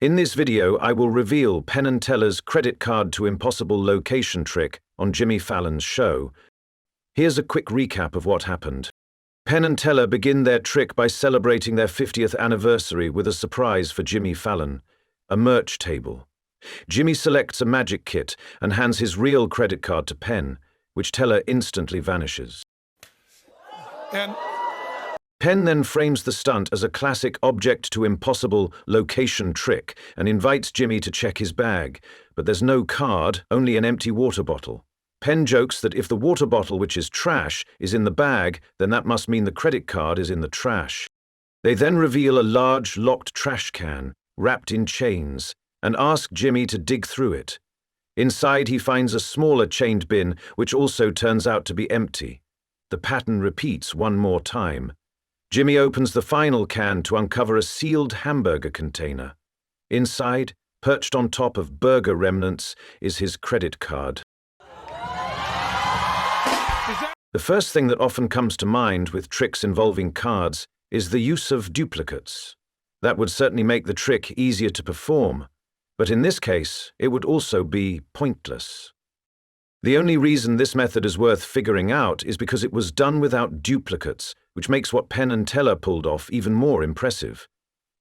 In this video, I will reveal Penn & Teller's credit card to impossible location trick on Jimmy Fallon's show. Here's a quick recap of what happened. Penn & Teller begin their trick by celebrating their 50th anniversary with a surprise for Jimmy Fallon, a merch table. Jimmy selects a magic kit and hands his real credit card to Penn, which Teller instantly vanishes. Penn then frames the stunt as a classic object to impossible location trick and invites Jimmy to check his bag, but there's no card, only an empty water bottle. Penn jokes that if the water bottle, which is trash, is in the bag, then that must mean the credit card is in the trash. They then reveal a large, locked trash can, wrapped in chains, and ask Jimmy to dig through it. Inside he finds a smaller chained bin, which also turns out to be empty. The pattern repeats one more time. Jimmy opens the final can to uncover a sealed hamburger container. Inside, perched on top of burger remnants, is his credit card. The first thing that often comes to mind with tricks involving cards is the use of duplicates. That would certainly make the trick easier to perform, but in this case, it would also be pointless. The only reason this method is worth figuring out is because it was done without duplicates, which makes what Penn & Teller pulled off even more impressive.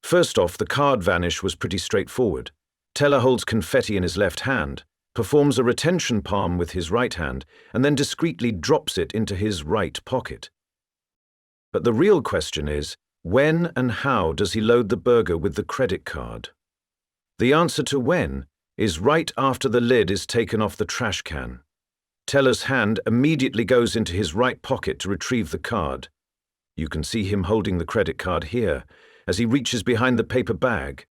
First off, the card vanish was pretty straightforward. Teller holds confetti in his left hand, performs a retention palm with his right hand, and then discreetly drops it into his right pocket. But the real question is, when and how does he load the burger with the credit card? The answer to when is right after the lid is taken off the trash can. Teller's hand immediately goes into his right pocket to retrieve the card. You can see him holding the credit card here, as he reaches behind the paper bag.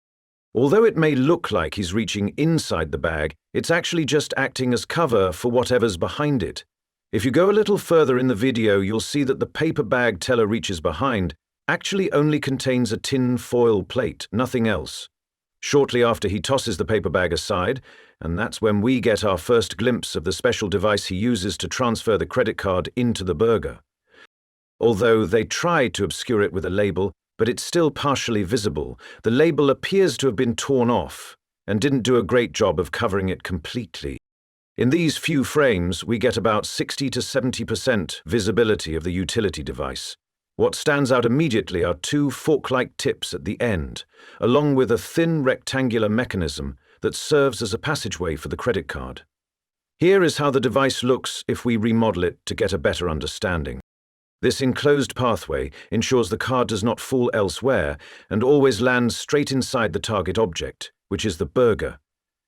Although it may look like he's reaching inside the bag, it's actually just acting as cover for whatever's behind it. If you go a little further in the video, you'll see that the paper bag Teller reaches behind actually only contains a tin foil plate, nothing else. Shortly after, he tosses the paper bag aside, and that's when we get our first glimpse of the special device he uses to transfer the credit card into the burger. Although they tried to obscure it with a label, but it's still partially visible, the label appears to have been torn off and didn't do a great job of covering it completely. In these few frames, we get about 60 to 70% visibility of the utility device. What stands out immediately are two fork-like tips at the end, along with a thin rectangular mechanism that serves as a passageway for the credit card. Here is how the device looks if we remodel it to get a better understanding. This enclosed pathway ensures the card does not fall elsewhere and always lands straight inside the target object, which is the burger.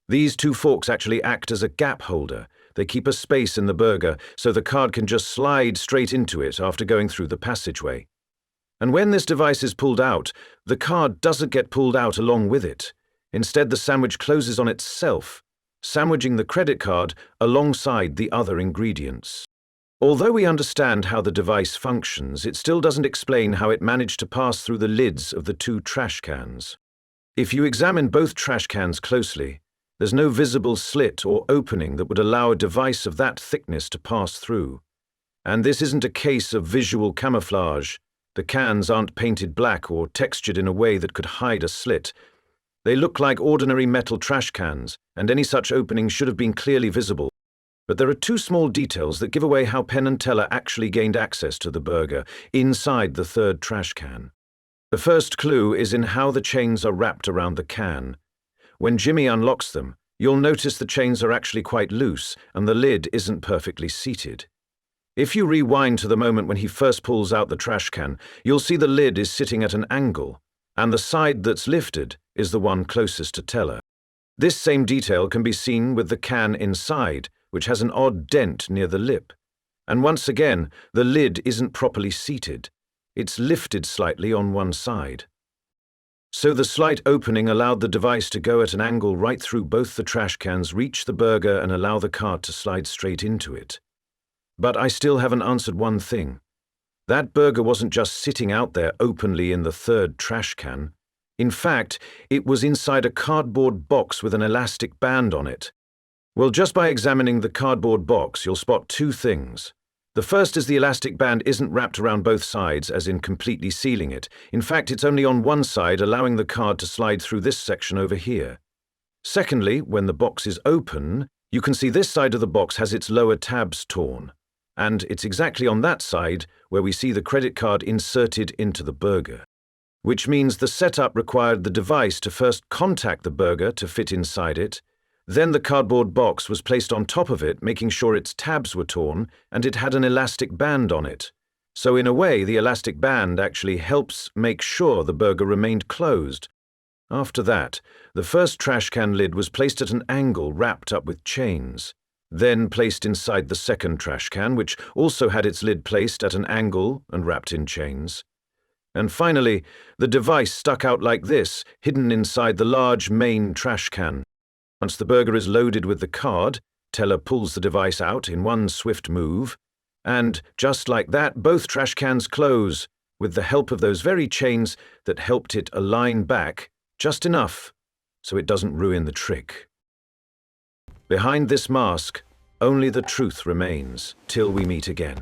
These two forks actually act as a gap holder. They keep a space in the burger so the card can just slide straight into it after going through the passageway. And when this device is pulled out, the card doesn't get pulled out along with it. Instead, the sandwich closes on itself, sandwiching the credit card alongside the other ingredients. Although we understand how the device functions, it still doesn't explain how it managed to pass through the lids of the two trash cans. If you examine both trash cans closely, there's no visible slit or opening that would allow a device of that thickness to pass through. And this isn't a case of visual camouflage. The cans aren't painted black or textured in a way that could hide a slit. They look like ordinary metal trash cans, and any such opening should have been clearly visible. But there are two small details that give away how Penn & Teller actually gained access to the burger inside the third trash can. The first clue is in how the chains are wrapped around the can. When Jimmy unlocks them, you'll notice the chains are actually quite loose and the lid isn't perfectly seated. If you rewind to the moment when he first pulls out the trash can, you'll see the lid is sitting at an angle, and the side that's lifted is the one closest to Teller. This same detail can be seen with the can inside, which has an odd dent near the lip. And once again, the lid isn't properly seated. It's lifted slightly on one side. So the slight opening allowed the device to go at an angle right through both the trash cans, reach the burger, and allow the card to slide straight into it. But I still haven't answered one thing. That burger wasn't just sitting out there openly in the third trash can. In fact, it was inside a cardboard box with an elastic band on it. Well, just by examining the cardboard box, you'll spot two things. The first is the elastic band isn't wrapped around both sides, as in completely sealing it. In fact, it's only on one side, allowing the card to slide through this section over here. Secondly, when the box is open, you can see this side of the box has its lower tabs torn. And it's exactly on that side where we see the credit card inserted into the burger. Which means the setup required the device to first contact the burger to fit inside it. Then the cardboard box was placed on top of it, making sure its tabs were torn, and it had an elastic band on it. So in a way, the elastic band actually helps make sure the burger remained closed. After that, the first trash can lid was placed at an angle wrapped up with chains, then placed inside the second trash can, which also had its lid placed at an angle and wrapped in chains. And finally, the device stuck out like this, hidden inside the large main trash can. Once the burger is loaded with the card, teller pulls the device out in one swift move, and just like that, both trash cans close, with the help of those very chains that helped it align back just enough so it doesn't ruin the trick. Behind this mask, only the truth remains till we meet again.